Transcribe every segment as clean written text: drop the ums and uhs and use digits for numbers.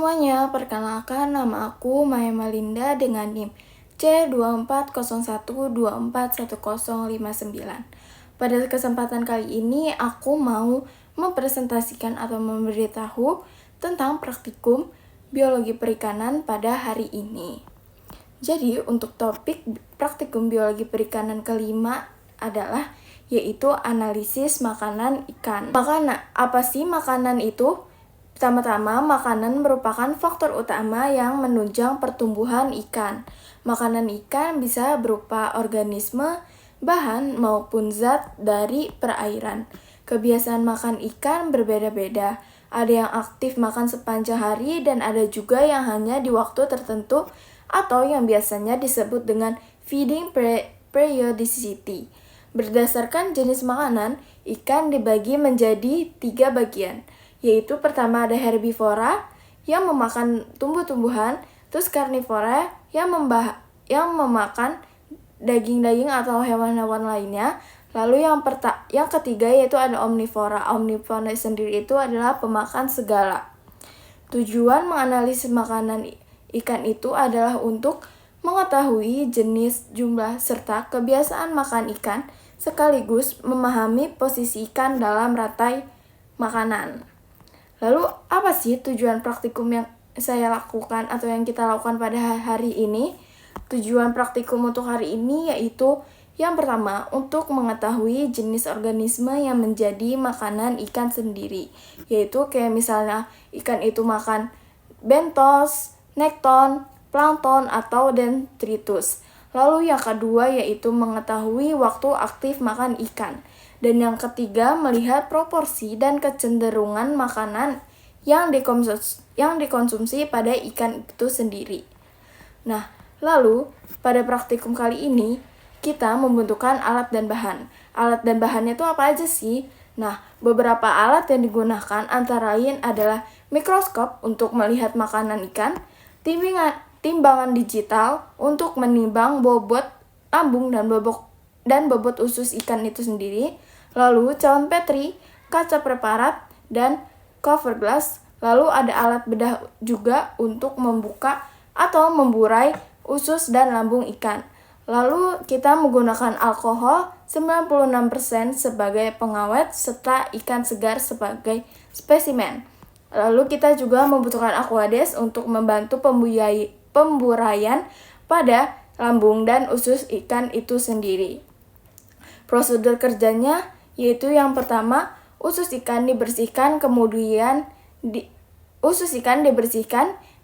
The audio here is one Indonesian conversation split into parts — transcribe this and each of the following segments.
semuanya, perkenalkan nama aku Maya Malinda dengan NIM C2401241059. Pada kesempatan kali ini aku mau mempresentasikan atau memberitahu tentang praktikum biologi perikanan pada hari ini. Jadi untuk topik praktikum biologi perikanan kelima adalah yaitu analisis makanan ikan. Apa sih makanan itu? Pertama-tama, makanan merupakan faktor utama yang menunjang pertumbuhan ikan. Makanan ikan bisa berupa organisme, bahan, maupun zat dari perairan. Kebiasaan makan ikan berbeda-beda. Ada yang aktif makan sepanjang hari dan ada juga yang hanya di waktu tertentu atau yang biasanya disebut dengan feeding periodicity. Berdasarkan jenis makanan, ikan dibagi menjadi 3 bagian, yaitu pertama ada herbivora yang memakan tumbuh-tumbuhan, terus karnivora yang memakan daging-daging atau hewan-hewan lainnya. Lalu yang ketiga yaitu ada omnivora. Omnivora sendiri itu adalah pemakan segala. Tujuan menganalisis makanan ikan itu adalah untuk mengetahui jenis, jumlah, serta kebiasaan makan ikan, sekaligus memahami posisi ikan dalam rantai makanan. Lalu apa sih tujuan praktikum yang saya lakukan atau yang kita lakukan pada hari ini? Tujuan praktikum untuk hari ini yaitu yang pertama, untuk mengetahui jenis organisme yang menjadi makanan ikan sendiri. Yaitu kayak misalnya ikan itu makan bentos, nekton, plankton, atau detritus. Lalu yang kedua yaitu mengetahui waktu aktif makan ikan. Dan yang ketiga, melihat proporsi dan kecenderungan makanan yang dikonsumsi pada ikan itu sendiri. Nah, lalu pada praktikum kali ini, kita membutuhkan alat dan bahan. Alat dan bahannya itu apa aja sih? Nah, beberapa alat yang digunakan antara lain adalah mikroskop untuk melihat makanan ikan, timbangan digital untuk menimbang bobot lambung dan bobot usus ikan itu sendiri, lalu cawan Petri, kaca preparat, dan cover glass. Lalu ada alat bedah juga untuk membuka atau memburai usus dan lambung ikan. Lalu kita menggunakan alkohol 96% sebagai pengawet serta ikan segar sebagai spesimen. Lalu kita juga membutuhkan aquades untuk membantu pemburaian pada lambung dan usus ikan itu sendiri. Prosedur kerjanya yaitu yang pertama, usus ikan dibersihkan,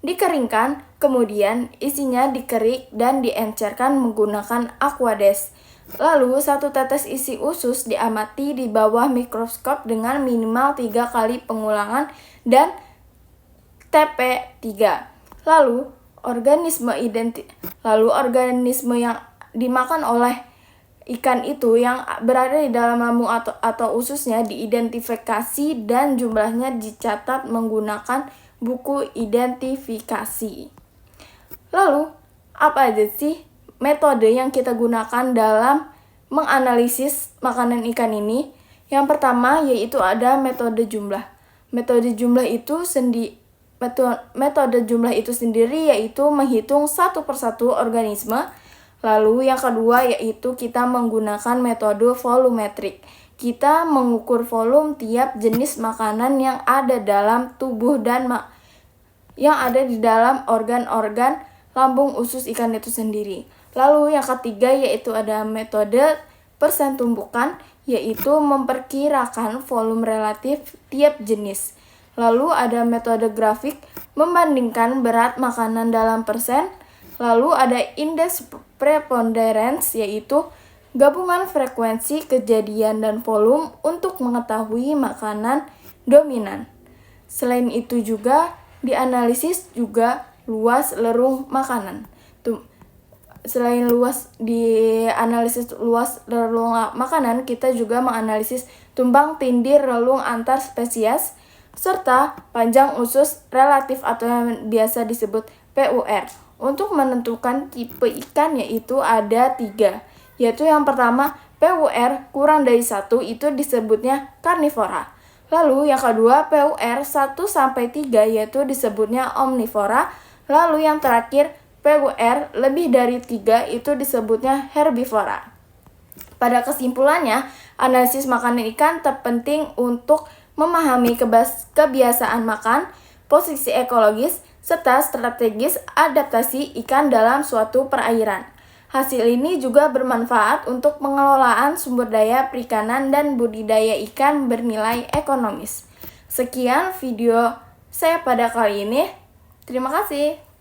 dikeringkan, kemudian isinya dikerik dan diencerkan menggunakan aquades. Lalu satu tetes isi usus diamati di bawah mikroskop dengan minimal 3 kali pengulangan dan TP3. Lalu organisme yang dimakan oleh ikan itu yang berada di dalam lambung atau ususnya diidentifikasi dan jumlahnya dicatat menggunakan buku identifikasi. Lalu, apa aja sih metode yang kita gunakan dalam menganalisis makanan ikan ini? Yang pertama yaitu ada metode jumlah. Metode jumlah itu sendiri yaitu menghitung satu persatu organisme. Lalu yang kedua yaitu kita menggunakan metode volumetrik. Kita mengukur volume tiap jenis makanan yang ada dalam tubuh dan yang ada di dalam organ-organ lambung usus ikan itu sendiri. Lalu yang ketiga yaitu ada metode persen tumbukan, yaitu memperkirakan volume relatif tiap jenis. Lalu ada metode grafik, membandingkan berat makanan dalam persen. Lalu ada indeks preponderance, yaitu gabungan frekuensi kejadian dan volume untuk mengetahui makanan dominan. Selain itu juga dianalisis juga luas lerung makanan. Selain dianalisis luas relung makanan, kita juga menganalisis tumbang tindih relung antar spesies serta panjang usus relatif atau yang biasa disebut PUR. Untuk menentukan tipe ikan yaitu ada 3, yaitu yang pertama PUR kurang dari 1 itu disebutnya karnivora. Lalu yang kedua PUR 1-3 yaitu disebutnya omnivora. Lalu yang terakhir PUR lebih dari 3 itu disebutnya herbivora. Pada kesimpulannya, analisis makanan ikan terpenting untuk memahami kebiasaan makan, posisi ekologis, serta strategis adaptasi ikan dalam suatu perairan. Hasil ini juga bermanfaat untuk pengelolaan sumber daya perikanan dan budidaya ikan bernilai ekonomis. Sekian video saya pada kali ini. Terima kasih.